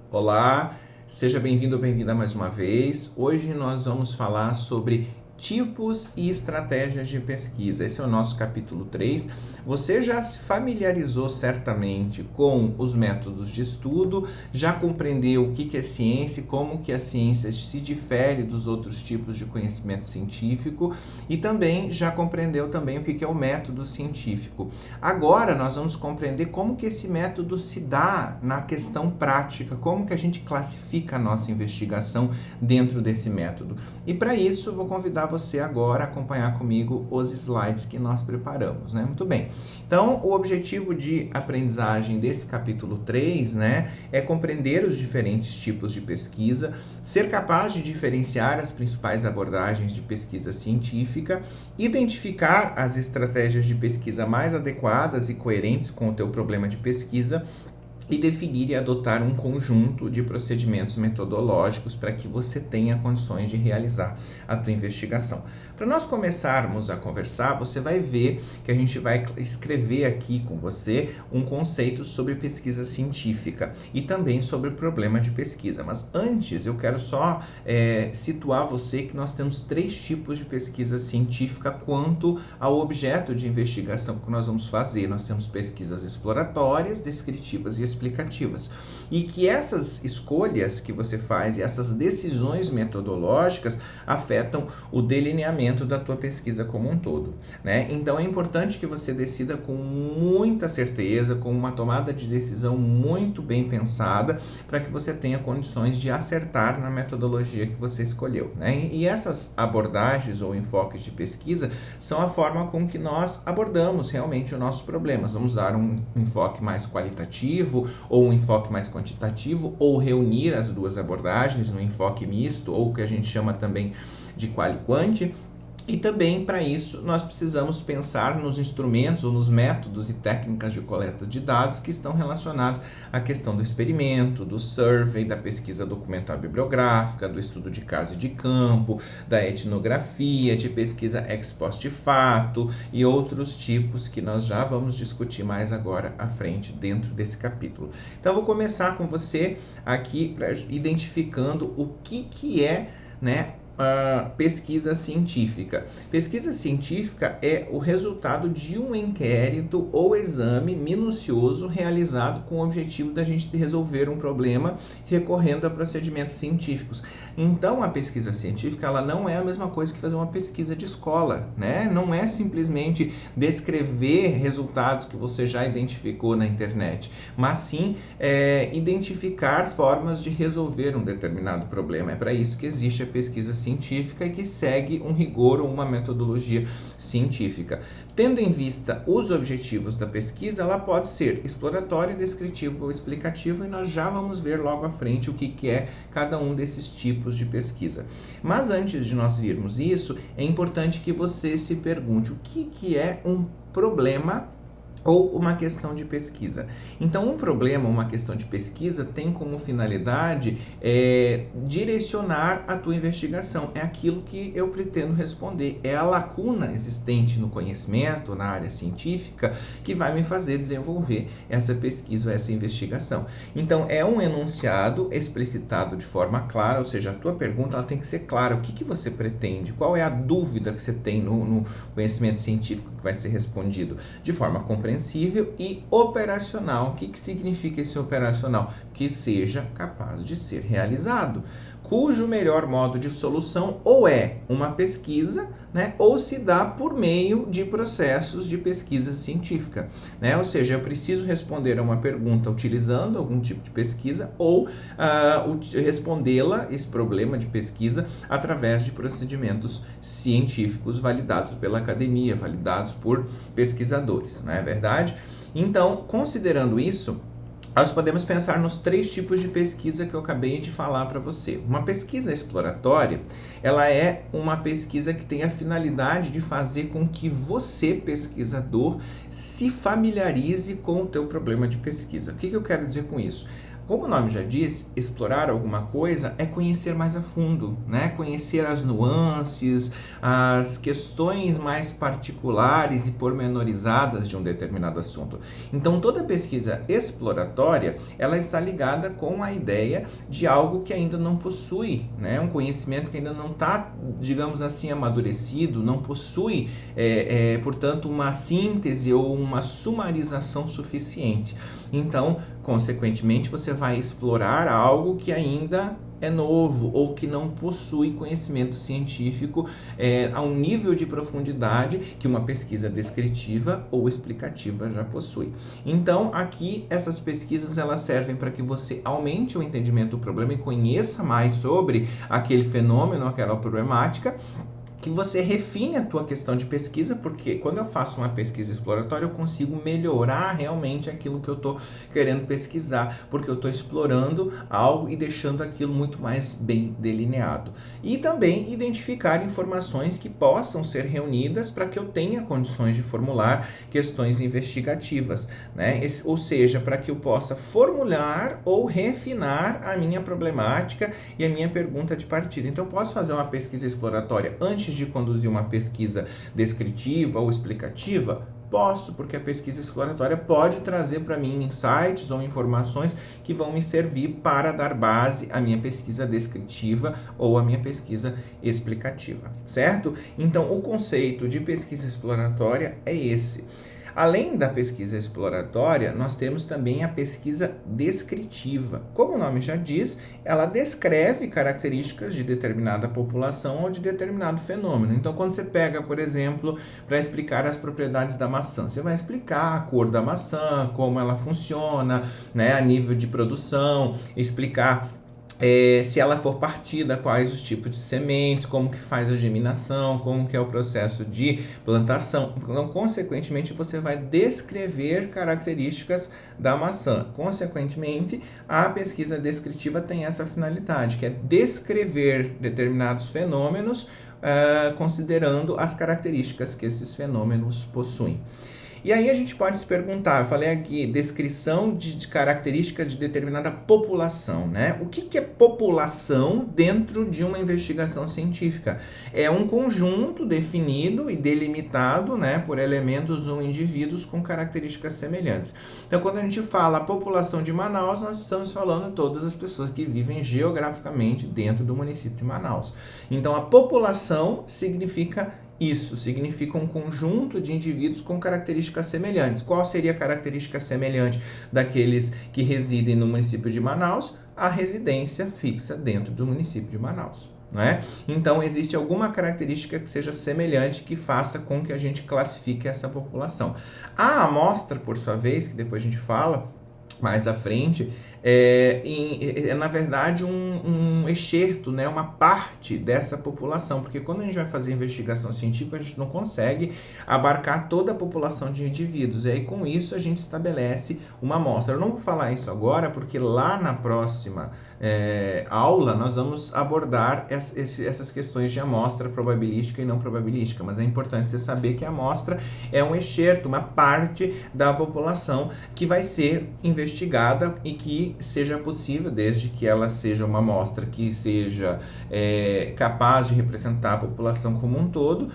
Olá, seja bem-vindo ou bem-vinda mais uma vez. Hoje nós vamos falar sobre tipos e estratégias de pesquisa. Esse é o nosso capítulo 3. Você já se familiarizou certamente com os métodos de estudo, já compreendeu o que é ciência e como que a ciência se difere dos outros tipos de conhecimento científico e também já compreendeu também o que é o método científico. Agora nós vamos compreender como que esse método se dá na questão prática, como que a gente classifica a nossa investigação dentro desse método. E para isso, vou convidar você agora a acompanhar comigo os slides que nós preparamos, né? Muito bem. Então, o objetivo de aprendizagem desse capítulo 3, né, é compreender os diferentes tipos de pesquisa, ser capaz de diferenciar as principais abordagens de pesquisa científica, identificar as estratégias de pesquisa mais adequadas e coerentes com o teu problema de pesquisa, e definir e adotar um conjunto de procedimentos metodológicos para que você tenha condições de realizar a tua investigação. Para nós começarmos a conversar, você vai ver que a gente vai escrever aqui com você um conceito sobre pesquisa científica e também sobre o problema de pesquisa. Mas antes, eu quero só situar você que nós temos 3 tipos de pesquisa científica quanto ao objeto de investigação que nós vamos fazer. Nós temos pesquisas exploratórias, descritivas e explicativas. E que essas escolhas que você faz e essas decisões metodológicas afetam o delineamento da tua pesquisa como um todo, né? Então é importante que você decida com muita certeza, com uma tomada de decisão muito bem pensada, para que você tenha condições de acertar na metodologia que você escolheu, né? E essas abordagens ou enfoques de pesquisa são a forma com que nós abordamos realmente os nossos problemas. Vamos dar um enfoque mais qualitativo ou um enfoque mais quantitativo, ou reunir as duas abordagens no enfoque misto, ou o que a gente chama também de quali-quanti. E também, para isso, nós precisamos pensar nos instrumentos ou nos métodos e técnicas de coleta de dados que estão relacionados à questão do experimento, do survey, da pesquisa documental bibliográfica, do estudo de caso e de campo, da etnografia, de pesquisa ex post facto e outros tipos que nós já vamos discutir mais agora à frente dentro desse capítulo. Então, eu vou começar com você aqui identificando o que é, né, pesquisa científica. Pesquisa científica é o resultado de um inquérito ou exame minucioso realizado com o objetivo da gente resolver um problema recorrendo a procedimentos científicos. Então, a pesquisa científica ela não é a mesma coisa que fazer uma pesquisa de escola, né? Não é simplesmente descrever resultados que você já identificou na internet, mas sim identificar formas de resolver um determinado problema. É para isso que existe a pesquisa científica e que segue um rigor ou uma metodologia científica. Tendo em vista os objetivos da pesquisa, ela pode ser exploratória, descritiva ou explicativa, e nós já vamos ver logo à frente o que é cada um desses tipos de pesquisa. Mas antes de nós virmos isso, é importante que você se pergunte o que é um problema ou uma questão de pesquisa. Então, um problema, uma questão de pesquisa tem como finalidade direcionar a tua investigação. É aquilo que eu pretendo responder. É a lacuna existente no conhecimento, na área científica, que vai me fazer desenvolver essa pesquisa, essa investigação. Então, é um enunciado explicitado de forma clara, ou seja, a tua pergunta ela tem que ser clara. O que você pretende? Qual é a dúvida que você tem no conhecimento científico que vai ser respondido? De forma compreensível e operacional. O que significa esse operacional? Que seja capaz de ser realizado, cujo melhor modo de solução ou é uma pesquisa, né, ou se dá por meio de processos de pesquisa científica, né? Ou seja, eu preciso responder a uma pergunta utilizando algum tipo de pesquisa ou respondê-la, esse problema de pesquisa, através de procedimentos científicos validados pela academia, validados por pesquisadores, não é verdade? Então, considerando isso, nós podemos pensar nos 3 tipos de pesquisa que eu acabei de falar para você. Uma pesquisa exploratória, ela é uma pesquisa que tem a finalidade de fazer com que você, pesquisador, se familiarize com o teu problema de pesquisa. O que eu quero dizer com isso? Como o nome já diz, explorar alguma coisa é conhecer mais a fundo, né? Conhecer as nuances, as questões mais particulares e pormenorizadas de um determinado assunto. Então, toda pesquisa exploratória, ela está ligada com a ideia de algo que ainda não possui, né? Um conhecimento que ainda não está, digamos assim, amadurecido, não possui, portanto, uma síntese ou uma sumarização suficiente. Então, consequentemente, você vai explorar algo que ainda é novo ou que não possui conhecimento científico a um nível de profundidade que uma pesquisa descritiva ou explicativa já possui. Então, aqui essas pesquisas elas servem para que você aumente o entendimento do problema e conheça mais sobre aquele fenômeno, aquela problemática, que você refine a tua questão de pesquisa, porque quando eu faço uma pesquisa exploratória, eu consigo melhorar realmente aquilo que eu estou querendo pesquisar, porque eu estou explorando algo e deixando aquilo muito mais bem delineado. E também identificar informações que possam ser reunidas para que eu tenha condições de formular questões investigativas, né? Ou seja, para que eu possa formular ou refinar a minha problemática e a minha pergunta de partida. Então, eu posso fazer uma pesquisa exploratória antes de conduzir uma pesquisa descritiva ou explicativa? Posso, porque a pesquisa exploratória pode trazer para mim insights ou informações que vão me servir para dar base à minha pesquisa descritiva ou à minha pesquisa explicativa, certo? Então, o conceito de pesquisa exploratória é esse. Além da pesquisa exploratória, nós temos também a pesquisa descritiva. Como o nome já diz, ela descreve características de determinada população ou de determinado fenômeno. Então, quando você pega, por exemplo, para explicar as propriedades da maçã, você vai explicar a cor da maçã, como ela funciona, né, a nível de produção, explicar se ela for partida, quais os tipos de sementes, como que faz a germinação, como que é o processo de plantação. Então, consequentemente, você vai descrever características da maçã. Consequentemente, a pesquisa descritiva tem essa finalidade, que é descrever determinados fenômenos, considerando as características que esses fenômenos possuem. E aí a gente pode se perguntar, eu falei aqui, descrição de características de determinada população, né? O que é população dentro de uma investigação científica? É um conjunto definido e delimitado, né, por elementos ou indivíduos com características semelhantes. Então, quando a gente fala a população de Manaus, nós estamos falando todas as pessoas que vivem geograficamente dentro do município de Manaus. Então, a população significa isso, significa um conjunto de indivíduos com características semelhantes. Qual seria a característica semelhante daqueles que residem no município de Manaus? A residência fixa dentro do município de Manaus, né? Então, existe alguma característica que seja semelhante que faça com que a gente classifique essa população. A amostra, por sua vez, que depois a gente fala mais à frente, é na verdade um excerto, né, uma parte dessa população, porque quando a gente vai fazer investigação científica, a gente não consegue abarcar toda a população de indivíduos, e aí com isso a gente estabelece uma amostra. Eu não vou falar isso agora, porque lá na próxima aula nós vamos abordar essas questões de amostra probabilística e não probabilística, mas é importante você saber que a amostra é um excerto, uma parte da população que vai ser investigada e que seja possível, desde que ela seja uma amostra que seja capaz de representar a população como um todo,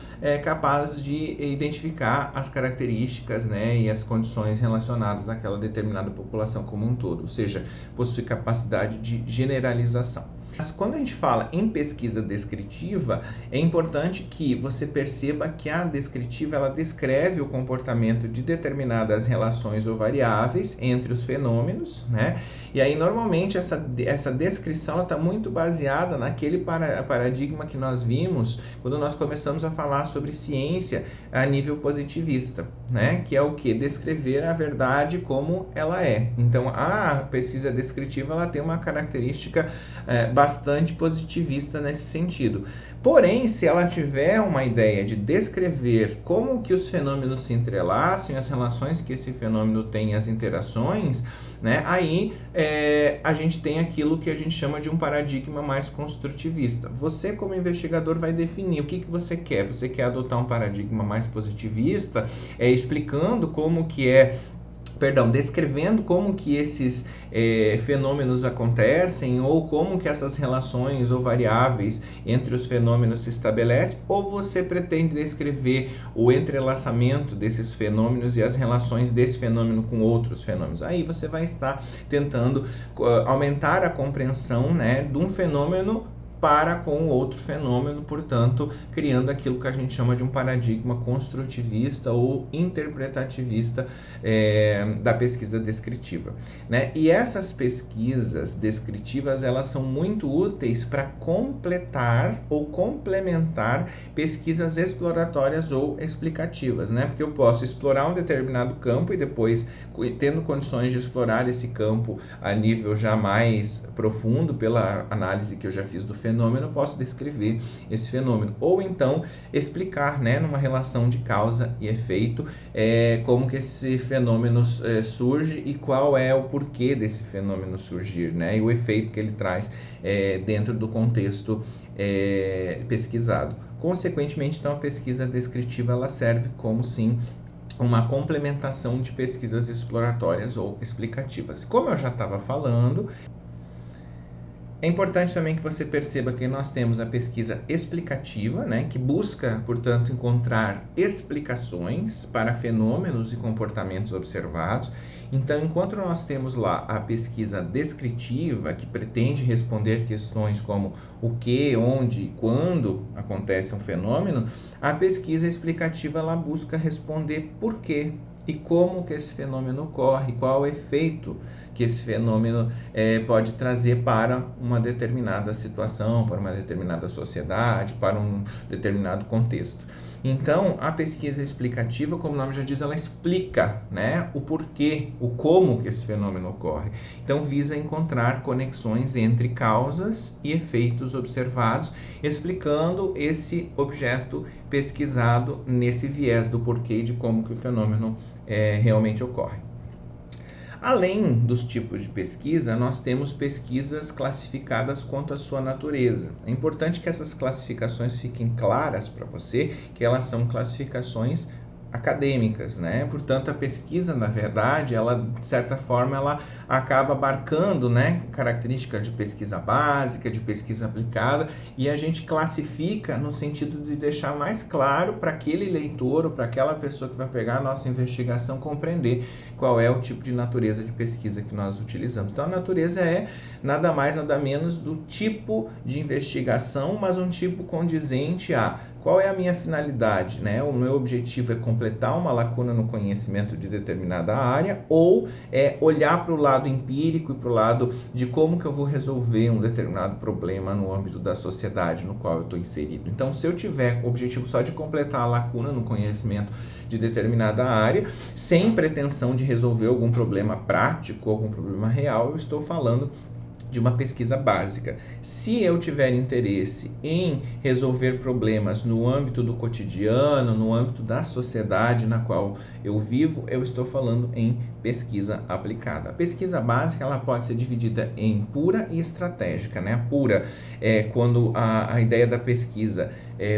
capaz de identificar as características, né, e as condições relacionadas àquela determinada população como um todo, ou seja, possui capacidade de generalização. Mas quando a gente fala em pesquisa descritiva, é importante que você perceba que a descritiva ela descreve o comportamento de determinadas relações ou variáveis entre os fenômenos, né? E aí normalmente essa descrição está muito baseada naquele paradigma que nós vimos quando nós começamos a falar sobre ciência a nível positivista, né? Que é o que? Descrever a verdade como ela é. Então a pesquisa descritiva ela tem uma característica bastante positivista nesse sentido. Porém, se ela tiver uma ideia de descrever como que os fenômenos se entrelaçam, as relações que esse fenômeno tem, as interações, né, aí a gente tem aquilo que a gente chama de um paradigma mais construtivista. Você, como investigador, vai definir o que você quer. Você quer adotar um paradigma mais positivista, explicando como que descrevendo como que esses fenômenos acontecem ou como que essas relações ou variáveis entre os fenômenos se estabelecem, ou você pretende descrever o entrelaçamento desses fenômenos e as relações desse fenômeno com outros fenômenos. Aí você vai estar tentando aumentar a compreensão, né, de um fenômeno para com outro fenômeno, portanto, criando aquilo que a gente chama de um paradigma construtivista ou interpretativista da pesquisa descritiva, né? E essas pesquisas descritivas, elas são muito úteis para completar ou complementar pesquisas exploratórias ou explicativas, né? Porque eu posso explorar um determinado campo e depois, tendo condições de explorar esse campo a nível já mais profundo, pela análise que eu já fiz do fenômeno, eu posso descrever esse fenômeno, ou então explicar, né, numa relação de causa e efeito, como que esse fenômeno surge e qual é o porquê desse fenômeno surgir, né, e o efeito que ele traz dentro do contexto pesquisado. Consequentemente, então, a pesquisa descritiva, ela serve como, sim, uma complementação de pesquisas exploratórias ou explicativas. Como eu já estava falando, é importante também que você perceba que nós temos a pesquisa explicativa, né, que busca, portanto, encontrar explicações para fenômenos e comportamentos observados. Então, enquanto nós temos lá a pesquisa descritiva, que pretende responder questões como o que, onde e quando acontece um fenômeno, a pesquisa explicativa, ela busca responder por quê e como que esse fenômeno ocorre, qual o efeito que esse fenômeno pode trazer para uma determinada situação, para uma determinada sociedade, para um determinado contexto. Então, a pesquisa explicativa, como o nome já diz, ela explica, né, o porquê, o como que esse fenômeno ocorre. Então, visa encontrar conexões entre causas e efeitos observados, explicando esse objeto pesquisado nesse viés do porquê e de como que o fenômeno realmente ocorre. Além dos tipos de pesquisa, nós temos pesquisas classificadas quanto à sua natureza. É importante que essas classificações fiquem claras para você, que elas são classificações acadêmicas, né? Portanto, a pesquisa, na verdade, ela, de certa forma, ela acaba abarcando, né, características de pesquisa básica, de pesquisa aplicada, e a gente classifica no sentido de deixar mais claro para aquele leitor ou para aquela pessoa que vai pegar a nossa investigação compreender qual é o tipo de natureza de pesquisa que nós utilizamos. Então, a natureza é nada mais, nada menos do tipo de investigação, mas um tipo condizente a qual é a minha finalidade, né? O meu objetivo é completar uma lacuna no conhecimento de determinada área, ou olhar para o lado empírico e para o lado de como que eu vou resolver um determinado problema no âmbito da sociedade no qual eu estou inserido. Então, se eu tiver o objetivo só de completar a lacuna no conhecimento de determinada área, sem pretensão de resolver algum problema prático, algum problema real, eu estou falando de uma pesquisa básica. Se eu tiver interesse em resolver problemas no âmbito do cotidiano, no âmbito da sociedade na qual eu vivo, eu estou falando em pesquisa aplicada. A pesquisa básica, ela pode ser dividida em pura e estratégica, né? A pura é quando a ideia da pesquisa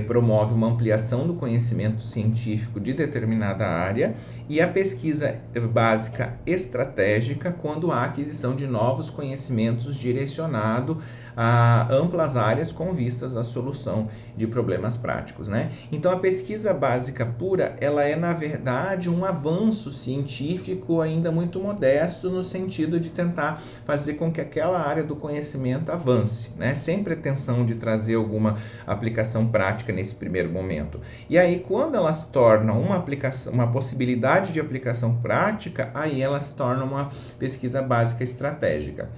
promove uma ampliação do conhecimento científico de determinada área, e a pesquisa básica estratégica quando há aquisição de novos conhecimentos direcionado a amplas áreas com vistas à solução de problemas práticos, né? Então, a pesquisa básica pura, ela é, na verdade, um avanço científico ainda muito modesto no sentido de tentar fazer com que aquela área do conhecimento avance, né? Sem pretensão de trazer alguma aplicação prática nesse primeiro momento. E aí, quando ela se torna uma possibilidade de aplicação prática, aí ela se torna uma pesquisa básica estratégica.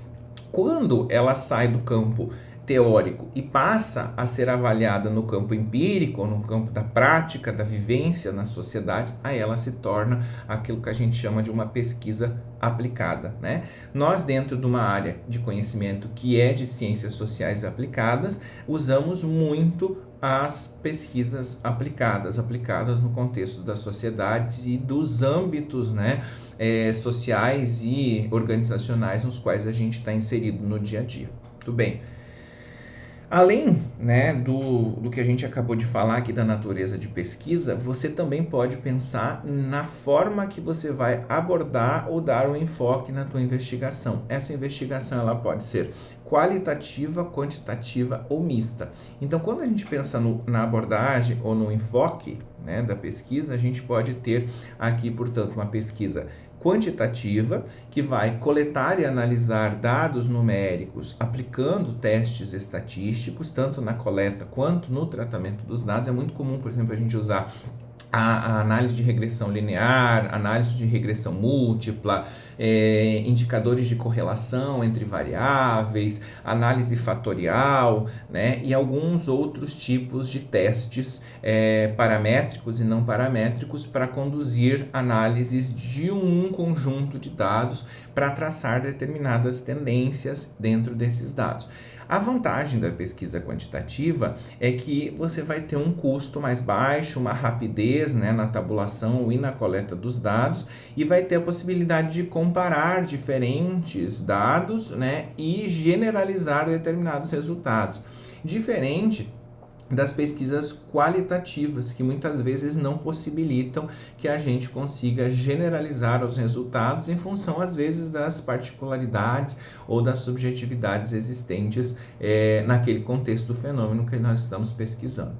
Quando ela sai do campo teórico e passa a ser avaliada no campo empírico, ou no campo da prática, da vivência nas sociedades, aí ela se torna aquilo que a gente chama de uma pesquisa aplicada, né? Nós, dentro de uma área de conhecimento que é de ciências sociais aplicadas, usamos muito as pesquisas aplicadas no contexto das sociedades e dos âmbitos, né, sociais e organizacionais nos quais a gente está inserido no dia a dia. Tudo bem. Além, né, do que a gente acabou de falar aqui da natureza de pesquisa, você também pode pensar na forma que você vai abordar ou dar um enfoque na tua investigação. Essa investigação ela pode ser qualitativa, quantitativa ou mista. Então, quando a gente pensa na abordagem ou no enfoque, né, da pesquisa, a gente pode ter aqui, portanto, uma pesquisa quantitativa, que vai coletar e analisar dados numéricos aplicando testes estatísticos, tanto na coleta quanto no tratamento dos dados. É muito comum, por exemplo, a gente usar a análise de regressão linear, análise de regressão múltipla, indicadores de correlação entre variáveis, análise fatorial, né, e alguns outros tipos de testes paramétricos e não paramétricos para conduzir análises de um conjunto de dados para traçar determinadas tendências dentro desses dados. A vantagem da pesquisa quantitativa é que você vai ter um custo mais baixo, uma rapidez, né, na tabulação e na coleta dos dados, e vai ter a possibilidade de comparar diferentes dados, né, e generalizar determinados resultados. Diferente das pesquisas qualitativas, que muitas vezes não possibilitam que a gente consiga generalizar os resultados em função, às vezes, das particularidades ou das subjetividades existentes naquele contexto do fenômeno que nós estamos pesquisando.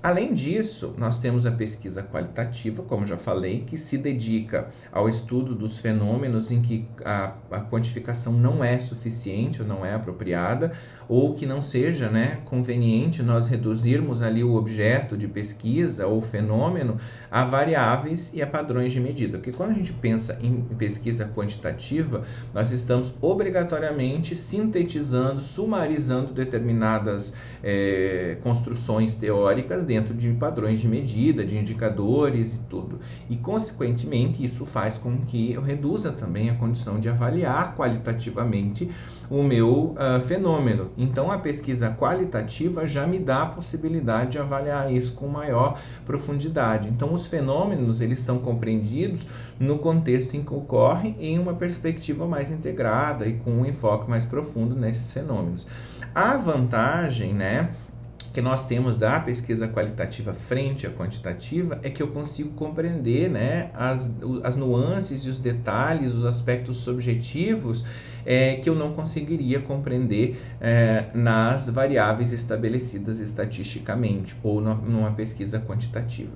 Além disso, nós temos a pesquisa qualitativa, como já falei, que se dedica ao estudo dos fenômenos em que a quantificação não é suficiente ou não é apropriada, ou que não seja, né, conveniente nós reduzirmos ali o objeto de pesquisa ou fenômeno a variáveis e a padrões de medida. Porque quando a gente pensa em pesquisa quantitativa, nós estamos obrigatoriamente sintetizando, sumarizando determinadas construções teóricas dentro de padrões de medida, de indicadores e tudo. E, consequentemente, isso faz com que eu reduza também a condição de avaliar qualitativamente o meu fenômeno. Então, a pesquisa qualitativa já me dá a possibilidade de avaliar isso com maior profundidade. Então, os fenômenos, eles são compreendidos no contexto em que ocorrem em uma perspectiva mais integrada e com um enfoque mais profundo nesses fenômenos. A vantagem, né, que nós temos da pesquisa qualitativa frente à quantitativa é que eu consigo compreender, né, as nuances e os detalhes, os aspectos subjetivos que eu não conseguiria compreender nas variáveis estabelecidas estatisticamente ou numa pesquisa quantitativa.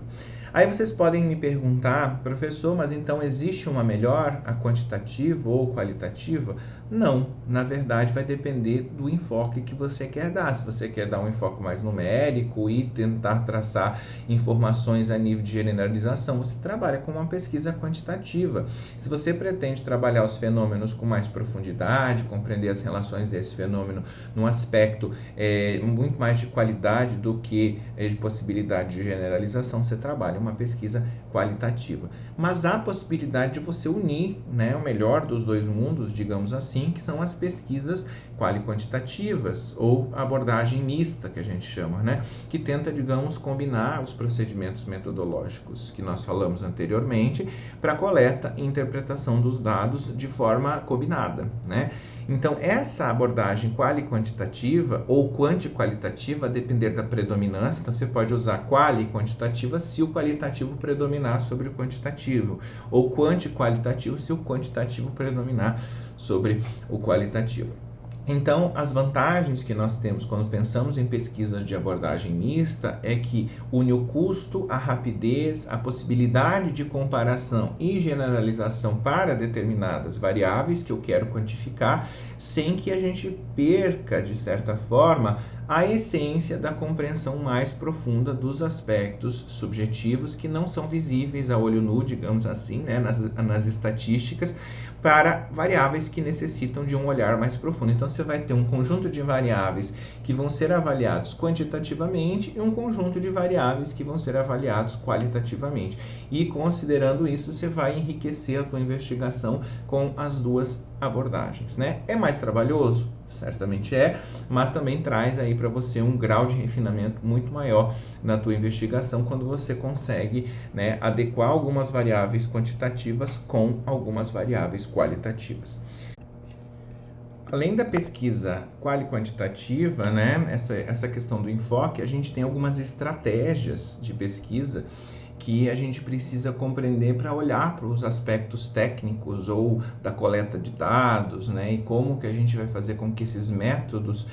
Aí vocês podem me perguntar, professor, mas então existe uma melhor, a quantitativa ou qualitativa? Não, na verdade vai depender do enfoque que você quer dar. Se você quer dar um enfoque mais numérico e tentar traçar informações a nível de generalização, você trabalha com uma pesquisa quantitativa. Se você pretende trabalhar os fenômenos com mais profundidade, compreender as relações desse fenômeno num aspecto muito mais de qualidade do que de possibilidade de generalização, você trabalha uma pesquisa qualitativa. Mas há a possibilidade de você unir, né, o melhor dos dois mundos, digamos assim, que são as pesquisas quali-quantitativas ou abordagem mista, que a gente chama, né, que tenta, digamos, combinar os procedimentos metodológicos que nós falamos anteriormente para coleta e interpretação dos dados de forma combinada, né? Então, essa abordagem quali-quantitativa ou quanti-qualitativa, a depender da predominância, então você pode usar quali-quantitativa se o qualitativo predominar sobre o quantitativo, ou quanti-qualitativo se o quantitativo predominar sobre o qualitativo. Então, as vantagens que nós temos quando pensamos em pesquisas de abordagem mista é que une o custo, a rapidez, a possibilidade de comparação e generalização para determinadas variáveis que eu quero quantificar, sem que a gente perca, de certa forma, a essência da compreensão mais profunda dos aspectos subjetivos que não são visíveis a olho nu, digamos assim, né, nas estatísticas, para variáveis que necessitam de um olhar mais profundo. Então, você vai ter um conjunto de variáveis que vão ser avaliados quantitativamente e um conjunto de variáveis que vão ser avaliados qualitativamente. E, considerando isso, você vai enriquecer a tua investigação com as duas abordagens, né? É mais trabalhoso? Certamente é, mas também traz aí para você um grau de refinamento muito maior na tua investigação quando você consegue, né, adequar algumas variáveis quantitativas com algumas variáveis qualitativas. Além da pesquisa qual e quantitativa, né, essa questão do enfoque, a gente tem algumas estratégias de pesquisa que a gente precisa compreender para olhar para os aspectos técnicos ou da coleta de dados, né, e como que a gente vai fazer com que esses métodos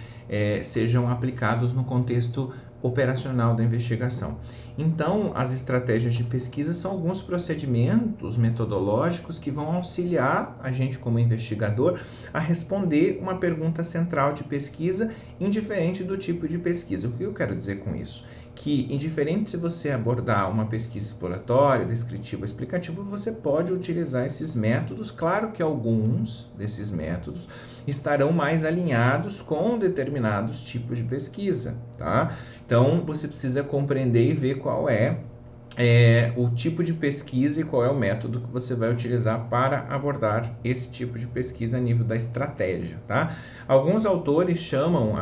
sejam aplicados no contexto operacional da investigação. Então, as estratégias de pesquisa são alguns procedimentos metodológicos que vão auxiliar a gente como investigador a responder uma pergunta central de pesquisa, indiferente do tipo de pesquisa. O que eu quero dizer com isso? Que, indiferente se você abordar uma pesquisa exploratória, descritiva ou explicativa, você pode utilizar esses métodos. Claro que alguns desses métodos estarão mais alinhados com determinados tipos de pesquisa, tá? Então, você precisa compreender e ver qual é o tipo de pesquisa e qual é o método que você vai utilizar para abordar esse tipo de pesquisa a nível da estratégia, tá? Alguns autores chamam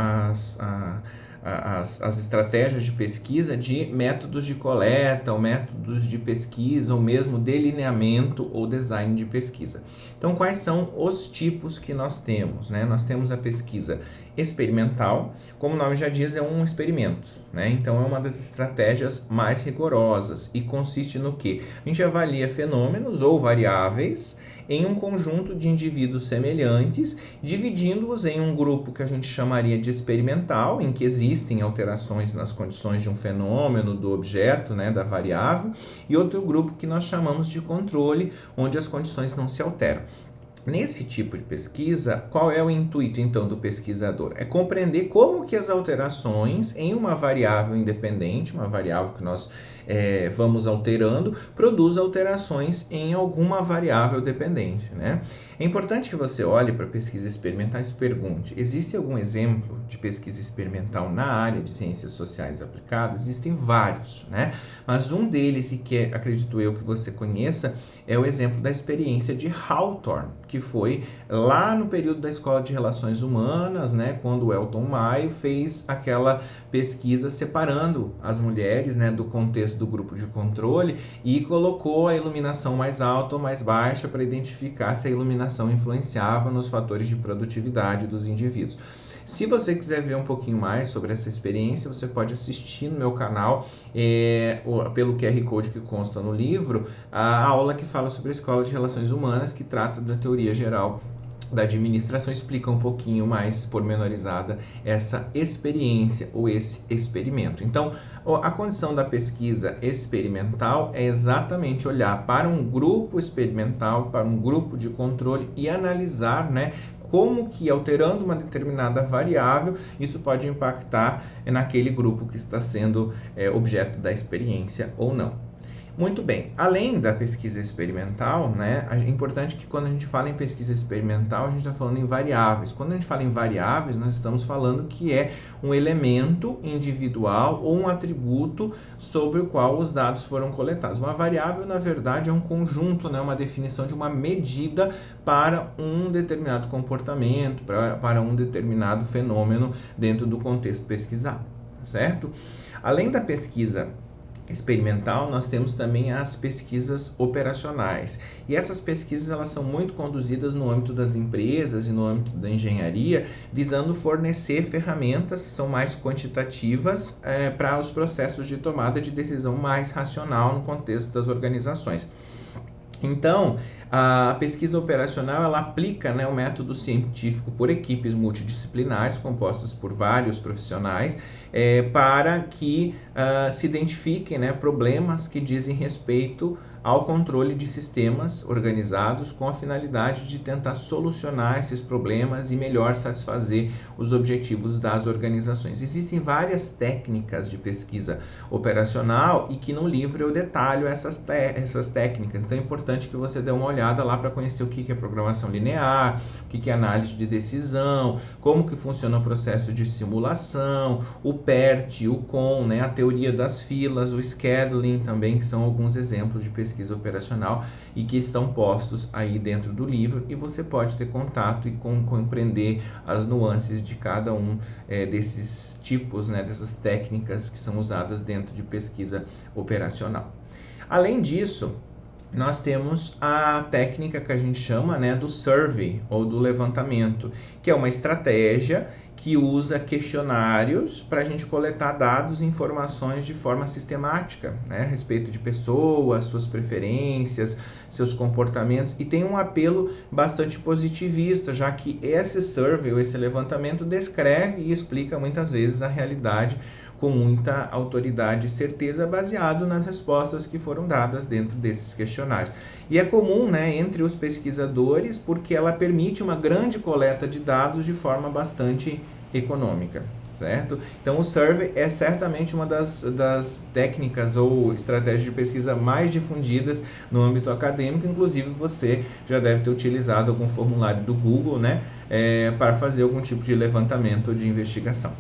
as estratégias de pesquisa de métodos de coleta, ou métodos de pesquisa, ou mesmo delineamento ou design de pesquisa. Então, quais são os tipos que nós temos, né? Nós temos a pesquisa experimental, como o nome já diz, é um experimento, né? Então, é uma das estratégias mais rigorosas e consiste no quê? A gente avalia fenômenos ou variáveis em um conjunto de indivíduos semelhantes, dividindo-os em um grupo que a gente chamaria de experimental, em que existem alterações nas condições de um fenômeno, do objeto, né, da variável, e outro grupo que nós chamamos de controle, onde as condições não se alteram. Nesse tipo de pesquisa, qual é o intuito, então, do pesquisador? É compreender como que as alterações em uma variável independente, uma variável que nós vamos alterando, produz alterações em alguma variável dependente, né? É importante que você olhe para a pesquisa experimental e se pergunte, existe algum exemplo de pesquisa experimental na área de ciências sociais aplicadas? Existem vários, né? Mas um deles, e que acredito eu que você conheça, é o exemplo da experiência de Hawthorne, que foi lá no período da Escola de Relações Humanas, né, quando o Elton Maio fez aquela pesquisa separando as mulheres, né, do contexto do grupo de controle e colocou a iluminação mais alta ou mais baixa para identificar se a iluminação influenciava nos fatores de produtividade dos indivíduos. Se você quiser ver um pouquinho mais sobre essa experiência, você pode assistir no meu canal, pelo QR Code que consta no livro, a aula que fala sobre a Escola de Relações Humanas, que trata da teoria geral da administração, explica um pouquinho mais pormenorizada essa experiência ou esse experimento. Então, a condição da pesquisa experimental é exatamente olhar para um grupo experimental, para um grupo de controle e analisar, né, como que alterando uma determinada variável, isso pode impactar naquele grupo que está sendo objeto da experiência ou não. Muito bem, além da pesquisa experimental, né, é importante que quando a gente fala em pesquisa experimental, a gente está falando em variáveis. Quando a gente fala em variáveis, nós estamos falando que é um elemento individual ou um atributo sobre o qual os dados foram coletados. Uma variável, na verdade, é um conjunto, né, uma definição de uma medida para um determinado comportamento, para um determinado fenômeno dentro do contexto pesquisado, certo? Além da pesquisa experimental, nós temos também as pesquisas operacionais. E essas pesquisas, elas são muito conduzidas no âmbito das empresas e no âmbito da engenharia, visando fornecer ferramentas que são mais quantitativas para os processos de tomada de decisão mais racional no contexto das organizações. Então, a pesquisa operacional, ela aplica, né, o método científico por equipes multidisciplinares, compostas por vários profissionais, para que se identifiquem, né, problemas que dizem respeito ao controle de sistemas organizados com a finalidade de tentar solucionar esses problemas e melhor satisfazer os objetivos das organizações. Existem várias técnicas de pesquisa operacional e que no livro eu detalho essas técnicas. Então é importante que você dê uma olhada lá para conhecer o que é programação linear, o que é análise de decisão, como que funciona o processo de simulação, o PERT, o CON, né, a teoria das filas, o scheduling também, que são alguns exemplos de pesquisa operacional e que estão postos aí dentro do livro, e você pode ter contato e compreender as nuances de cada um desses tipos, né, dessas técnicas que são usadas dentro de pesquisa operacional. Além disso, nós temos a técnica que a gente chama, né, do survey ou do levantamento, que é uma estratégia que usa questionários para a gente coletar dados e informações de forma sistemática, né, a respeito de pessoas, suas preferências, seus comportamentos, e tem um apelo bastante positivista, já que esse survey ou esse levantamento descreve e explica muitas vezes a realidade com muita autoridade e certeza, baseado nas respostas que foram dadas dentro desses questionários. E é comum, né, entre os pesquisadores, porque ela permite uma grande coleta de dados de forma bastante econômica, certo? Então, o survey é certamente uma das técnicas ou estratégias de pesquisa mais difundidas no âmbito acadêmico. Inclusive, você já deve ter utilizado algum formulário do Google, né, para fazer algum tipo de levantamento de investigação.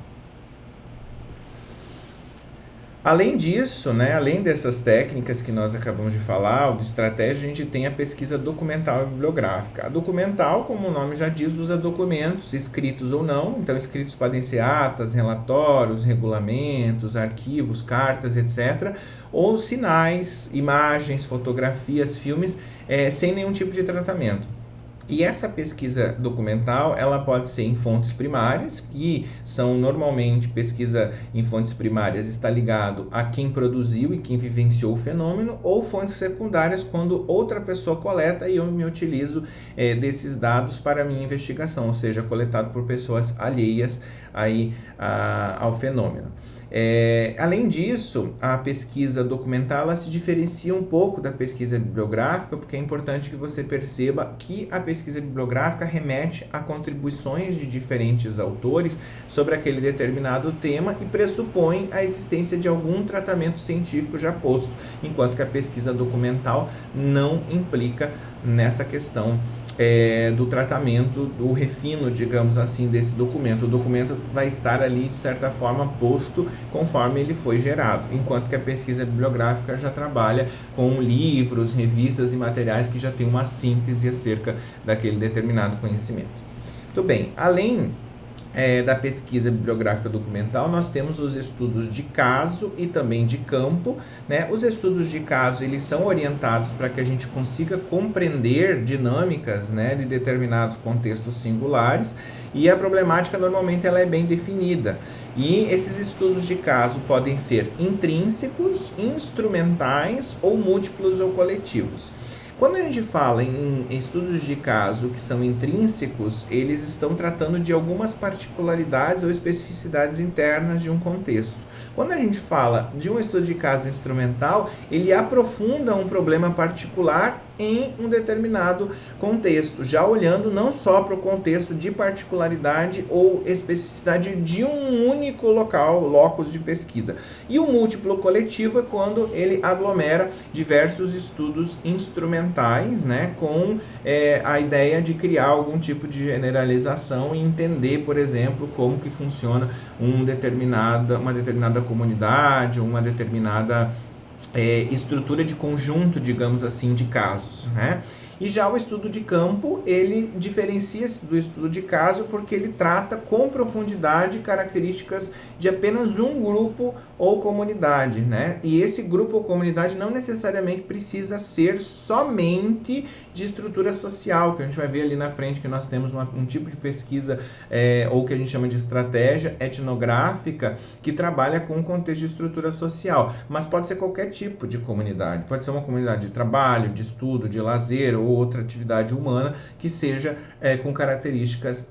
Além disso, né, além dessas técnicas que nós acabamos de falar, ou de estratégia, a gente tem a pesquisa documental e bibliográfica. A documental, como o nome já diz, usa documentos, escritos ou não. Então, escritos podem ser atas, relatórios, regulamentos, arquivos, cartas, etc. Ou sinais, imagens, fotografias, filmes, sem nenhum tipo de tratamento. E essa pesquisa documental, ela pode ser em fontes primárias, que são normalmente pesquisa em fontes primárias está ligado a quem produziu e quem vivenciou o fenômeno, ou fontes secundárias, quando outra pessoa coleta e eu me utilizo desses dados para a minha investigação, ou seja, coletado por pessoas alheias aí, ao fenômeno. Além disso, a pesquisa documental ela se diferencia um pouco da pesquisa bibliográfica, porque é importante que você perceba que a pesquisa bibliográfica remete a contribuições de diferentes autores sobre aquele determinado tema e pressupõe a existência de algum tratamento científico já posto, enquanto que a pesquisa documental não implica nessa questão do tratamento, do refino, digamos assim, desse documento. O documento vai estar ali, de certa forma, posto conforme ele foi gerado, enquanto que a pesquisa bibliográfica já trabalha com livros, revistas e materiais que já tem uma síntese acerca daquele determinado conhecimento. Muito bem, além da pesquisa bibliográfica documental, nós temos os estudos de caso e também de campo, né? Os estudos de caso, eles são orientados para que a gente consiga compreender dinâmicas, né, de determinados contextos singulares, e a problemática normalmente ela é bem definida. E esses estudos de caso podem ser intrínsecos, instrumentais ou múltiplos ou coletivos. Quando a gente fala em estudos de caso que são intrínsecos, eles estão tratando de algumas particularidades ou especificidades internas de um contexto. Quando a gente fala de um estudo de caso instrumental, ele aprofunda um problema particular em um determinado contexto, já olhando não só para o contexto de particularidade ou especificidade de um único locus de pesquisa. E o múltiplo coletivo é quando ele aglomera diversos estudos instrumentais, né, com a ideia de criar algum tipo de generalização e entender, por exemplo, como que funciona uma determinada comunidade, uma determinada estrutura de conjunto, digamos assim, de casos, né? E já o estudo de campo, ele diferencia-se do estudo de caso porque ele trata com profundidade características de apenas um grupo ou comunidade, né? E esse grupo ou comunidade não necessariamente precisa ser somente de estrutura social, que a gente vai ver ali na frente que nós temos um tipo de pesquisa ou que a gente chama de estratégia etnográfica que trabalha com o contexto de estrutura social, mas pode ser qualquer tipo de comunidade, pode ser uma comunidade de trabalho, de estudo, de lazer ou outra atividade humana que seja com características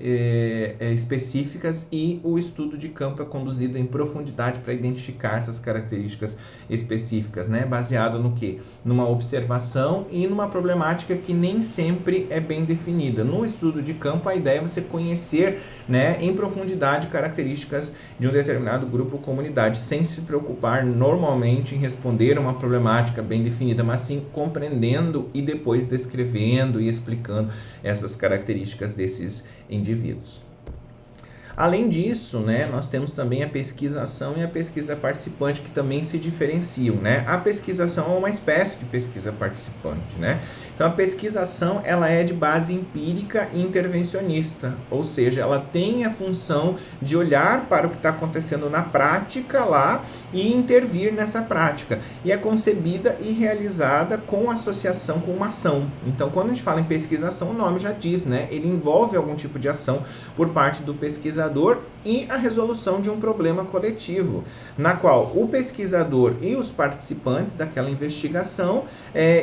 específicas, e o estudo de campo é conduzido em profundidade para identificar essas características específicas, né? Baseado no quê? Numa observação e numa problemática que nem sempre é bem definida. No estudo de campo, a ideia é você conhecer, né, em profundidade características de um determinado grupo ou comunidade, sem se preocupar normalmente em responder a uma problemática bem definida, mas sim compreendendo e depois descrevendo e explicando essas características desses indivíduos. Além disso, né, nós temos também a pesquisação e a pesquisa participante, que também se diferenciam, né? A pesquisação é uma espécie de pesquisa participante, né? Então, a pesquisação, ela é de base empírica e intervencionista, ou seja, ela tem a função de olhar para o que está acontecendo na prática lá e intervir nessa prática. E é concebida e realizada com associação com uma ação. Então, quando a gente fala em pesquisação, o nome já diz, né? Ele envolve algum tipo de ação por parte do pesquisador e a resolução de um problema coletivo, na qual o pesquisador e os participantes daquela investigação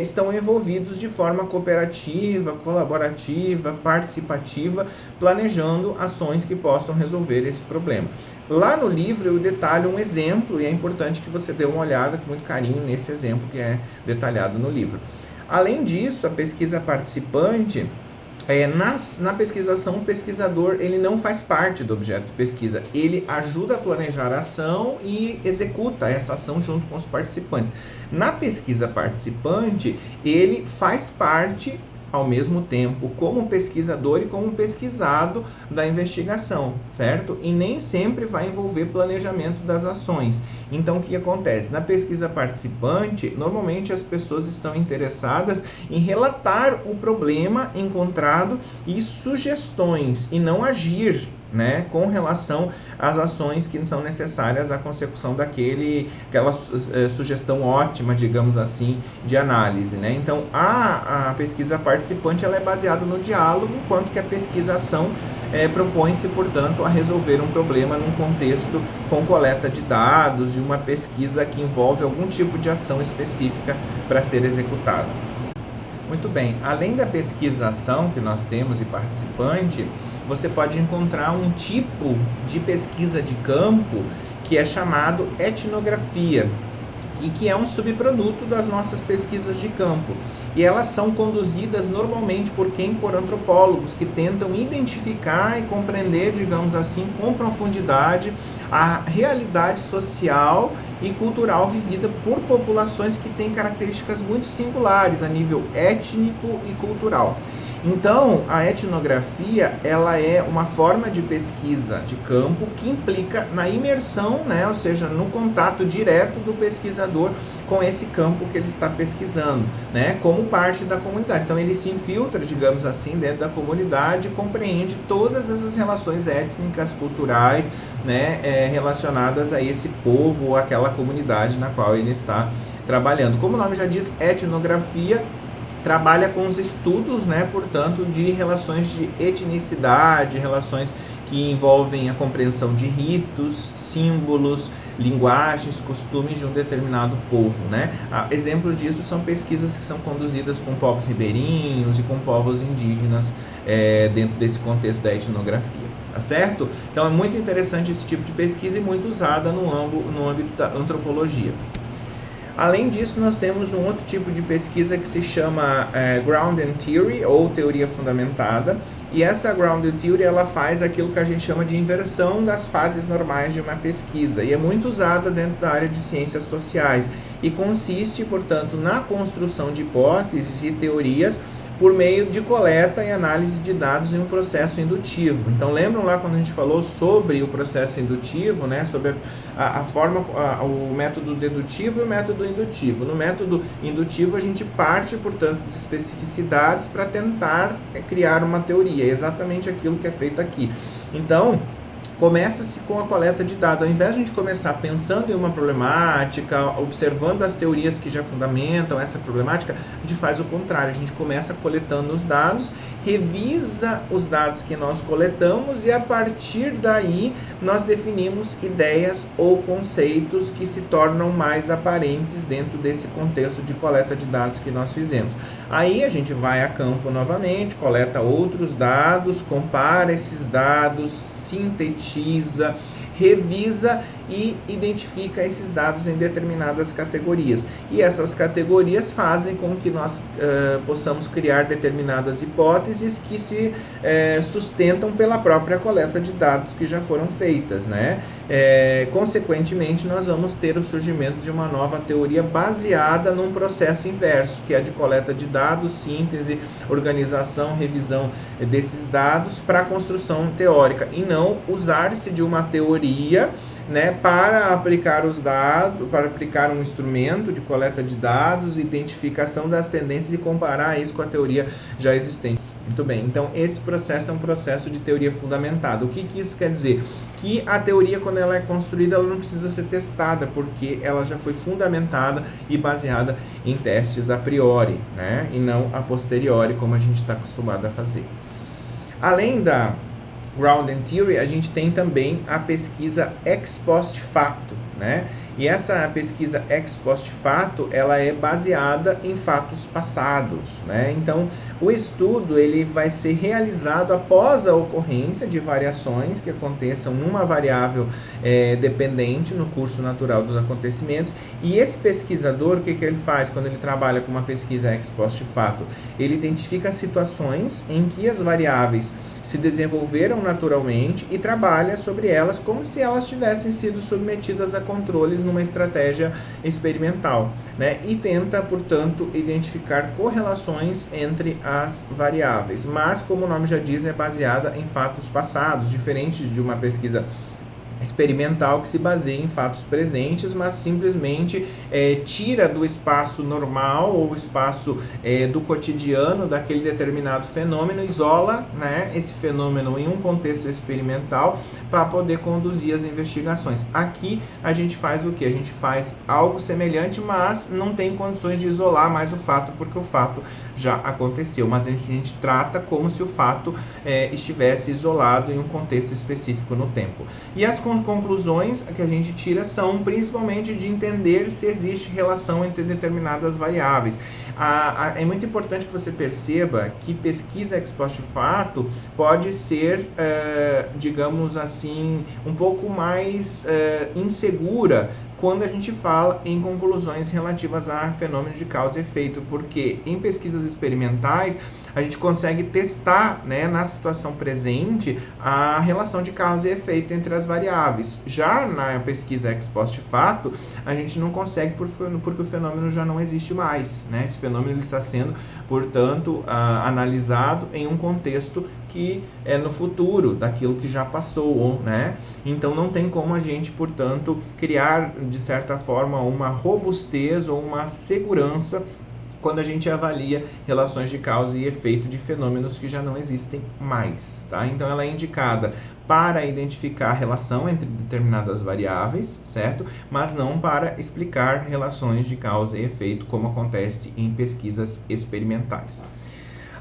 estão envolvidos de forma cooperativa, colaborativa, participativa, planejando ações que possam resolver esse problema. Lá no livro eu detalho um exemplo e é importante que você dê uma olhada com muito carinho nesse exemplo que é detalhado no livro. Além disso, a pesquisa participante, na pesquisação, o pesquisador ele não faz parte do objeto de pesquisa, ele ajuda a planejar a ação e executa essa ação junto com os participantes. Na pesquisa participante, ele faz parte ao mesmo tempo como pesquisador e como pesquisado da investigação, certo? E nem sempre vai envolver planejamento das ações. Então, o que acontece? Na pesquisa participante, normalmente as pessoas estão interessadas em relatar o problema encontrado e sugestões, e não agir, né, com relação às ações que são necessárias à consecução aquela sugestão ótima, digamos assim, de análise, né? Então, a pesquisa participante ela é baseada no diálogo, enquanto que a pesquisação propõe-se, portanto, a resolver um problema num contexto com coleta de dados e uma pesquisa que envolve algum tipo de ação específica para ser executada. Muito bem, além da pesquisação que nós temos e participante, você pode encontrar um tipo de pesquisa de campo que é chamado etnografia e que é um subproduto das nossas pesquisas de campo. E elas são conduzidas normalmente por quem? Por antropólogos que tentam identificar e compreender, digamos assim, com profundidade a realidade social e cultural vivida por populações que têm características muito singulares a nível étnico e cultural. Então, a etnografia, ela é uma forma de pesquisa de campo que implica na imersão, né, ou seja, no contato direto do pesquisador com esse campo que ele está pesquisando, né, como parte da comunidade. Então, ele se infiltra, digamos assim, dentro da comunidade e compreende todas essas relações étnicas, culturais, né, relacionadas a esse povo ou aquela comunidade na qual ele está trabalhando. Como o nome já diz, etnografia trabalha com os estudos, né, portanto, de relações de etnicidade, relações que envolvem a compreensão de ritos, símbolos, linguagens, costumes de um determinado povo, né? Exemplos disso são pesquisas que são conduzidas com povos ribeirinhos e com povos indígenas dentro desse contexto da etnografia, tá certo? Então é muito interessante esse tipo de pesquisa e muito usada no âmbito da antropologia. Além disso, nós temos um outro tipo de pesquisa que se chama Grounded Theory, ou teoria fundamentada, e essa Grounded Theory ela faz aquilo que a gente chama de inversão das fases normais de uma pesquisa, e é muito usada dentro da área de ciências sociais, e consiste, portanto, na construção de hipóteses e teorias por meio de coleta e análise de dados em um processo indutivo. Então, lembram lá quando a gente falou sobre o processo indutivo, né, sobre o método dedutivo e o método indutivo. No método indutivo, a gente parte, portanto, de especificidades para tentar criar uma teoria, é exatamente aquilo que é feito aqui. Então, começa-se com a coleta de dados. Ao invés de a gente começar pensando em uma problemática, observando as teorias que já fundamentam essa problemática, a gente faz o contrário. A gente começa coletando os dados, revisa os dados que nós coletamos e a partir daí nós definimos ideias ou conceitos que se tornam mais aparentes dentro desse contexto de coleta de dados que nós fizemos. Aí a gente vai a campo novamente, coleta outros dados, compara esses dados, sintetiza, revisa e identifica esses dados em determinadas categorias. E essas categorias fazem com que nós possamos criar determinadas hipóteses que se sustentam pela própria coleta de dados que já foram feitas, né? Consequentemente, nós vamos ter o surgimento de uma nova teoria baseada num processo inverso, que é de coleta de dados, síntese, organização, revisão desses dados para a construção teórica, e não usar-se de uma teoria, né, para aplicar os dados, para aplicar um instrumento de coleta de dados, identificação das tendências e comparar isso com a teoria já existente. Muito bem, então esse processo é um processo de teoria fundamentada. O que isso quer dizer? Que a teoria, quando ela é construída, ela não precisa ser testada, porque ela já foi fundamentada e baseada em testes a priori, né, e não a posteriori, como a gente está acostumado a fazer. Além da Ground and Theory, a gente tem também a pesquisa ex post facto, né? E essa pesquisa ex post facto, ela é baseada em fatos passados, né? Então, o estudo ele vai ser realizado após a ocorrência de variações que aconteçam numa variável dependente no curso natural dos acontecimentos. E esse pesquisador, o que ele faz quando ele trabalha com uma pesquisa ex post facto? Ele identifica situações em que as variáveis se desenvolveram naturalmente e trabalha sobre elas como se elas tivessem sido submetidas a controles numa estratégia experimental, né? E tenta, portanto, identificar correlações entre as variáveis, mas, como o nome já diz, é baseada em fatos passados, diferentes de uma pesquisa experimental que se baseia em fatos presentes, mas simplesmente tira do espaço normal ou espaço do cotidiano daquele determinado fenômeno, isola, né, esse fenômeno em um contexto experimental para poder conduzir as investigações. Aqui a gente faz o que? A gente faz algo semelhante, mas não tem condições de isolar mais o fato, porque o fato já aconteceu, mas a gente trata como se o fato estivesse isolado em um contexto específico no tempo. E as conclusões que a gente tira são principalmente de entender se existe relação entre determinadas variáveis. É muito importante que você perceba que pesquisa ex post facto pode ser, digamos assim, um pouco mais insegura quando a gente fala em conclusões relativas a fenômenos de causa e efeito, porque em pesquisas experimentais a gente consegue testar, né, na situação presente a relação de causa e efeito entre as variáveis. Já na pesquisa ex post facto, a gente não consegue porque o fenômeno já não existe mais, né? Esse fenômeno ele está sendo, portanto, analisado em um contexto que é no futuro daquilo que já passou, né? Então não tem como a gente, portanto, criar de certa forma uma robustez ou uma segurança quando a gente avalia relações de causa e efeito de fenômenos que já não existem mais, tá? Então ela é indicada para identificar a relação entre determinadas variáveis, certo? Mas não para explicar relações de causa e efeito, como acontece em pesquisas experimentais.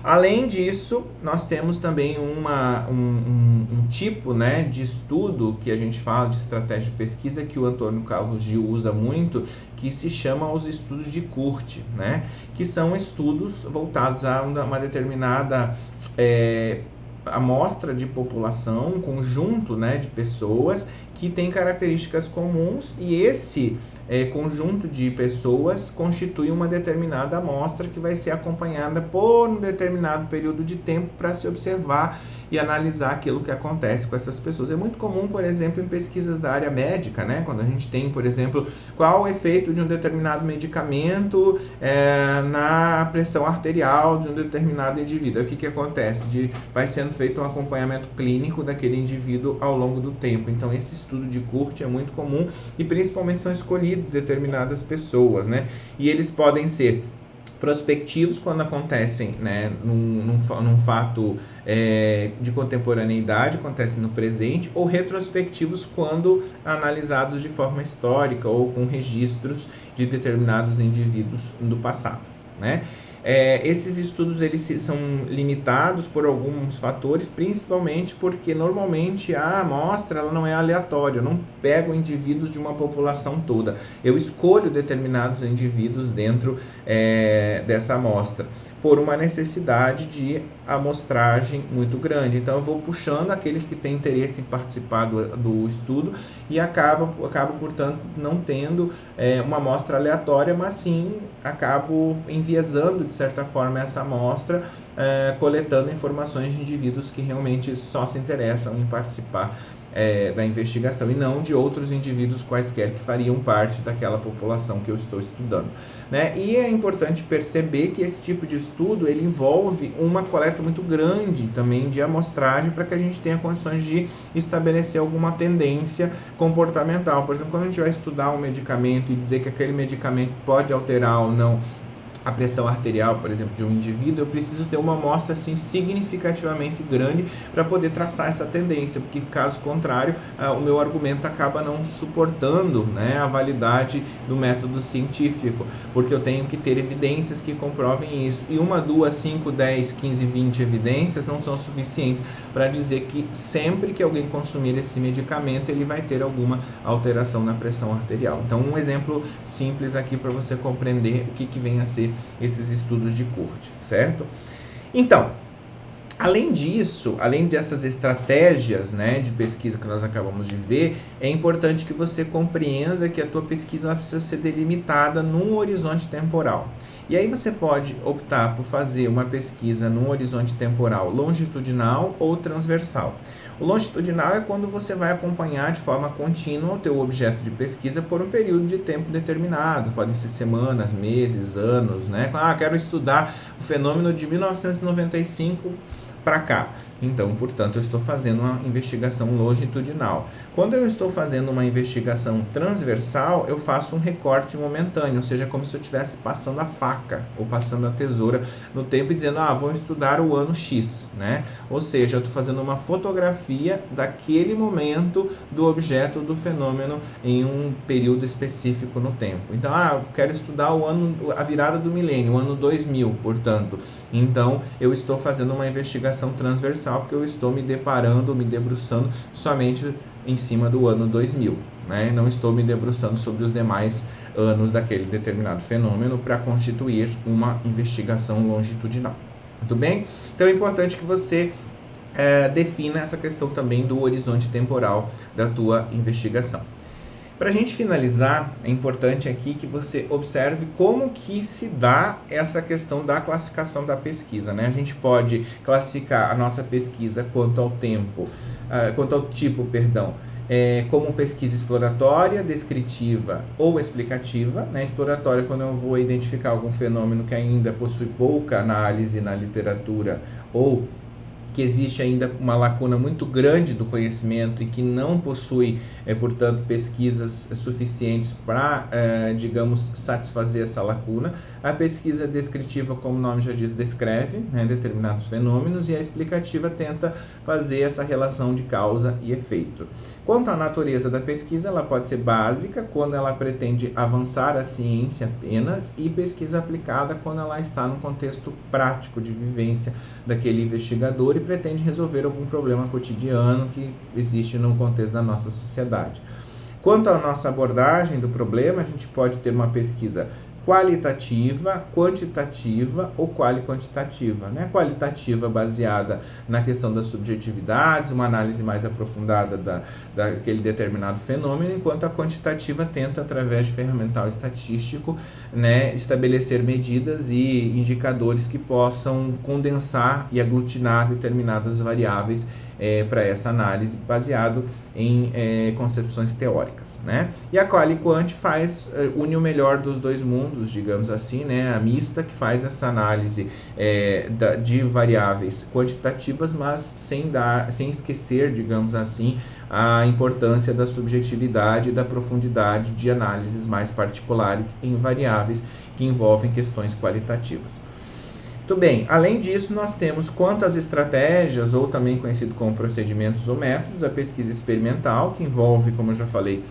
Além disso, nós temos também um tipo, né, de estudo que a gente fala de estratégia de pesquisa que o Antônio Carlos Gil usa muito, que se chama os estudos de Court, né, que são estudos voltados a uma determinada amostra de população, um conjunto, né, de pessoas que tem características comuns, e esse conjunto de pessoas constitui uma determinada amostra que vai ser acompanhada por um determinado período de tempo para se observar e analisar aquilo que acontece com essas pessoas. É muito comum, por exemplo, em pesquisas da área médica, né? Quando a gente tem, por exemplo, qual o efeito de um determinado medicamento na pressão arterial de um determinado indivíduo. O que acontece? Vai sendo feito um acompanhamento clínico daquele indivíduo ao longo do tempo. Então, esse estudo de Court é muito comum e principalmente são escolhidos determinadas pessoas, né? E eles podem ser prospectivos quando acontecem, né, num fato de contemporaneidade, acontece no presente, ou retrospectivos quando analisados de forma histórica ou com registros de determinados indivíduos do passado, né? Esses estudos eles são limitados por alguns fatores, principalmente porque normalmente a amostra ela não é aleatória, eu não pego indivíduos de uma população toda, eu escolho determinados indivíduos dentro dessa amostra. por uma necessidade de amostragem muito grande. Então eu vou puxando aqueles que têm interesse em participar do estudo e acabo, portanto, não tendo uma amostra aleatória, mas sim acabo enviesando, de certa forma, essa amostra, coletando informações de indivíduos que realmente só se interessam em participar da investigação e não de outros indivíduos quaisquer que fariam parte daquela população que eu estou estudando, né? E é importante perceber que esse tipo de estudo ele envolve uma coleta muito grande também de amostragem para que a gente tenha condições de estabelecer alguma tendência comportamental. Por exemplo, quando a gente vai estudar um medicamento e dizer que aquele medicamento pode alterar ou não a pressão arterial, por exemplo, de um indivíduo, eu preciso ter uma amostra assim significativamente grande para poder traçar essa tendência, porque caso contrário, o meu argumento acaba não suportando, né, a validade do método científico, porque eu tenho que ter evidências que comprovem isso. E 1, 2, 5, 10, 15, 20 evidências não são suficientes para dizer que sempre que alguém consumir esse medicamento, ele vai ter alguma alteração na pressão arterial. Então, um exemplo simples aqui para você compreender o que vem a ser esses estudos de Court, certo? Então, além disso, além dessas estratégias, né, de pesquisa que nós acabamos de ver, é importante que você compreenda que a tua pesquisa ela precisa ser delimitada num horizonte temporal. E aí você pode optar por fazer uma pesquisa num horizonte temporal longitudinal ou transversal. O longitudinal é quando você vai acompanhar de forma contínua o teu objeto de pesquisa por um período de tempo determinado. Podem ser semanas, meses, anos, né? Quero estudar o fenômeno de 1995 para cá. Então, portanto, eu estou fazendo uma investigação longitudinal. Quando eu estou fazendo uma investigação transversal, eu faço um recorte momentâneo, ou seja, como se eu estivesse passando a faca ou passando a tesoura no tempo e dizendo, vou estudar o ano X, né? Ou seja, eu estou fazendo uma fotografia daquele momento do objeto do fenômeno em um período específico no tempo. Então, eu quero estudar a virada do milênio, o ano 2000, portanto. Então, eu estou fazendo uma investigação transversal, porque eu estou me debruçando somente em cima do ano 2000, né? Não estou me debruçando sobre os demais anos daquele determinado fenômeno para constituir uma investigação longitudinal. Muito bem? Então é importante que você defina essa questão também do horizonte temporal da tua investigação. Para a gente finalizar, é importante aqui que você observe como que se dá essa questão da classificação da pesquisa, né? A gente pode classificar a nossa pesquisa quanto ao tipo, como pesquisa exploratória, descritiva ou explicativa, né? Exploratória quando eu vou identificar algum fenômeno que ainda possui pouca análise na literatura ou que existe ainda uma lacuna muito grande do conhecimento e que não possui, portanto, pesquisas suficientes para, digamos, satisfazer essa lacuna. A pesquisa descritiva, como o nome já diz, descreve, né, determinados fenômenos, e a explicativa tenta fazer essa relação de causa e efeito. Quanto à natureza da pesquisa, ela pode ser básica, quando ela pretende avançar a ciência apenas, e pesquisa aplicada, quando ela está no contexto prático de vivência daquele investigador e pretende resolver algum problema cotidiano que existe no contexto da nossa sociedade. Quanto à nossa abordagem do problema, a gente pode ter uma pesquisa qualitativa, quantitativa ou quali-quantitativa, né? Qualitativa baseada na questão das subjetividades, uma análise mais aprofundada daquele determinado fenômeno, enquanto a quantitativa tenta, através de ferramental estatístico, né, estabelecer medidas e indicadores que possam condensar e aglutinar determinadas variáveis para essa análise, baseado em concepções teóricas, né? E a quali-quant une o melhor dos dois mundos, digamos assim, né? A mista, que faz essa análise de variáveis quantitativas, mas sem esquecer, digamos assim, a importância da subjetividade e da profundidade de análises mais particulares em variáveis que envolvem questões qualitativas. Muito bem, além disso, nós temos quanto às estratégias, ou também conhecido como procedimentos ou métodos, a pesquisa experimental, que envolve, como eu já falei,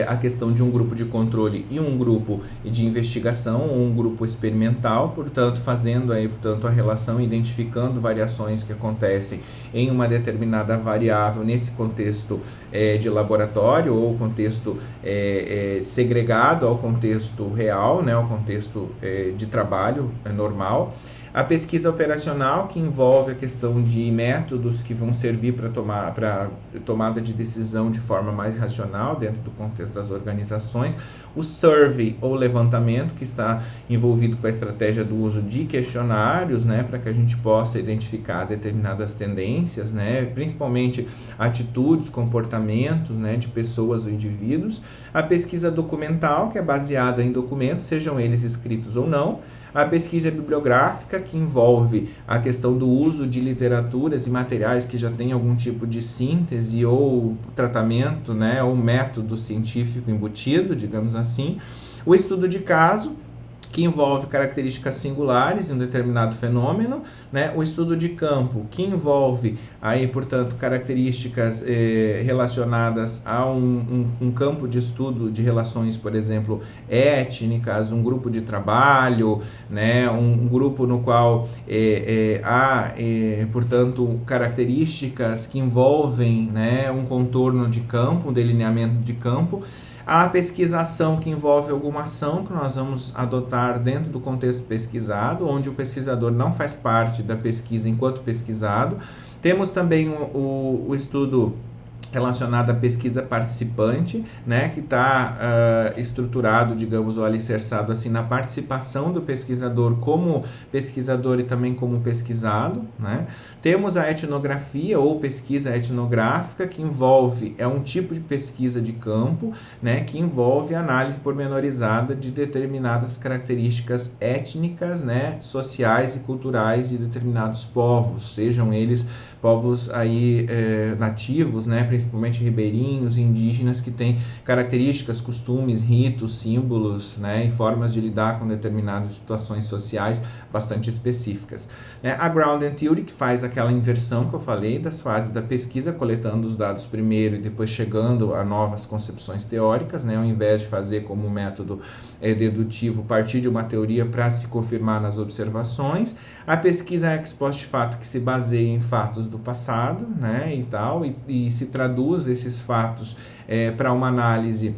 a questão de um grupo de controle e um grupo de investigação, ou um grupo experimental, portanto, fazendo aí, portanto, a relação, identificando variações que acontecem em uma determinada variável nesse contexto de laboratório, ou contexto segregado ao contexto real, né, ao contexto de trabalho normal. A pesquisa operacional, que envolve a questão de métodos que vão servir para tomada de decisão de forma mais racional dentro do contexto das organizações. O survey, ou levantamento, que está envolvido com a estratégia do uso de questionários, né, para que a gente possa identificar determinadas tendências, né, principalmente atitudes, comportamentos, né, de pessoas ou indivíduos. A pesquisa documental, que é baseada em documentos, sejam eles escritos ou não. A pesquisa bibliográfica, que envolve a questão do uso de literaturas e materiais que já têm algum tipo de síntese ou tratamento, né, ou método científico embutido, digamos assim. O estudo de caso, que envolve características singulares em um determinado fenômeno, né? O estudo de campo, que envolve aí, portanto, características relacionadas a um campo de estudo de relações, por exemplo, étnicas, um grupo de trabalho, né? Um grupo no qual há, portanto, características que envolvem, né, um contorno de campo, um delineamento de campo. A pesquisação, que envolve alguma ação que nós vamos adotar dentro do contexto pesquisado, onde o pesquisador não faz parte da pesquisa enquanto pesquisado. Temos também o estudo relacionado à pesquisa participante, né, que está estruturado, digamos, ou alicerçado assim na participação do pesquisador como pesquisador e também como pesquisado, né. Temos a etnografia, ou pesquisa etnográfica, que envolve, um tipo de pesquisa de campo, né, que envolve análise pormenorizada de determinadas características étnicas, né, sociais e culturais de determinados povos, sejam eles povos aí nativos, né, principalmente ribeirinhos, indígenas, que têm características, costumes, ritos, símbolos, né, e formas de lidar com determinadas situações sociais bastante específicas. A Ground and Theory, que faz aquela inversão que eu falei das fases da pesquisa, coletando os dados primeiro e depois chegando a novas concepções teóricas, né, ao invés de fazer como um método dedutivo partir de uma teoria para se confirmar nas observações. A pesquisa ex post facto, que se baseia em fatos do passado, né, e tal, e se traduz esses fatos para uma análise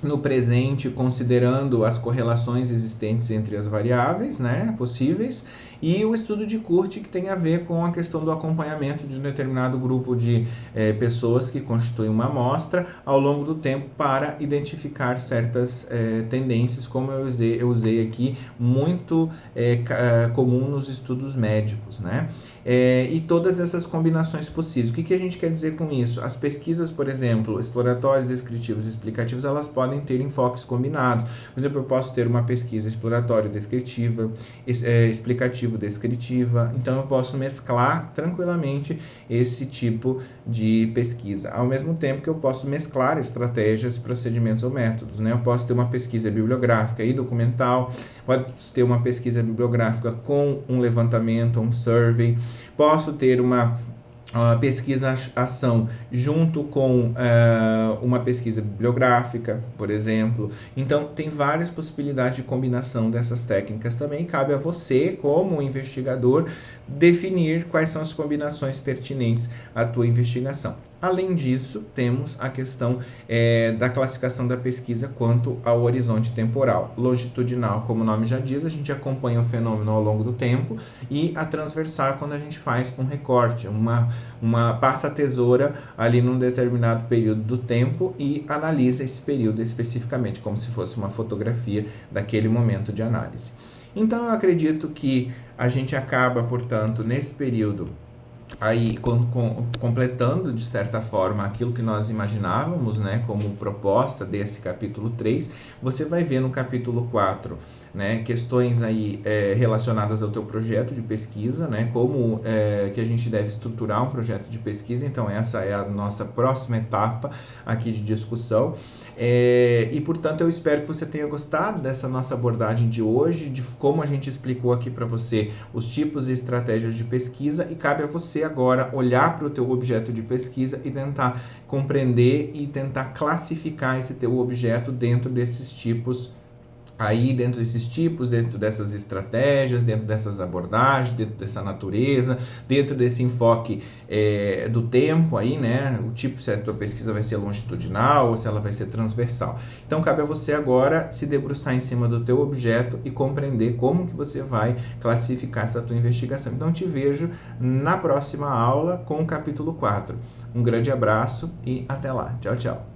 no presente, considerando as correlações existentes entre as variáveis, né, possíveis. E o estudo de Court, que tem a ver com a questão do acompanhamento de um determinado grupo de pessoas que constituem uma amostra ao longo do tempo para identificar certas tendências, como eu usei aqui, muito comum nos estudos médicos, né? E todas essas combinações possíveis. O que a gente quer dizer com isso? As pesquisas, por exemplo, exploratórias, descritivas e explicativas, elas podem ter enfoques combinados. Por exemplo, eu posso ter uma pesquisa exploratória descritiva, explicativo-descritiva, então eu posso mesclar tranquilamente esse tipo de pesquisa, ao mesmo tempo que eu posso mesclar estratégias, procedimentos ou métodos, né? Eu posso ter uma pesquisa bibliográfica e documental, pode ter uma pesquisa bibliográfica com um levantamento, um survey, posso ter uma pesquisa-ação junto com uma pesquisa bibliográfica, por exemplo. Então, tem várias possibilidades de combinação dessas técnicas também. Cabe a você, como investigador, definir quais são as combinações pertinentes à tua investigação. Além disso, temos a questão da classificação da pesquisa quanto ao horizonte temporal. Longitudinal, como o nome já diz, a gente acompanha o fenômeno ao longo do tempo, e a transversal, quando a gente faz um recorte, uma passa a tesoura ali num determinado período do tempo e analisa esse período especificamente, como se fosse uma fotografia daquele momento de análise. Então, eu acredito que a gente acaba, portanto, nesse período, aí completando de certa forma aquilo que nós imaginávamos, né, como proposta desse capítulo 3, você vai ver no capítulo 4 né, questões aí relacionadas ao teu projeto de pesquisa, né, como que a gente deve estruturar um projeto de pesquisa. Então essa é a nossa próxima etapa aqui de discussão. E portanto eu espero que você tenha gostado dessa nossa abordagem de hoje, de como a gente explicou aqui para você os tipos e estratégias de pesquisa, e cabe a você agora olhar para o teu objeto de pesquisa e tentar compreender e tentar classificar esse teu objeto dentro desses tipos aí, dentro desses tipos, dentro dessas estratégias, dentro dessas abordagens, dentro dessa natureza, dentro desse enfoque do tempo aí, né? O tipo, se a tua pesquisa vai ser longitudinal ou se ela vai ser transversal. Então, cabe a você agora se debruçar em cima do teu objeto e compreender como que você vai classificar essa tua investigação. Então, te vejo na próxima aula com o capítulo 4. Um grande abraço e até lá. Tchau, tchau.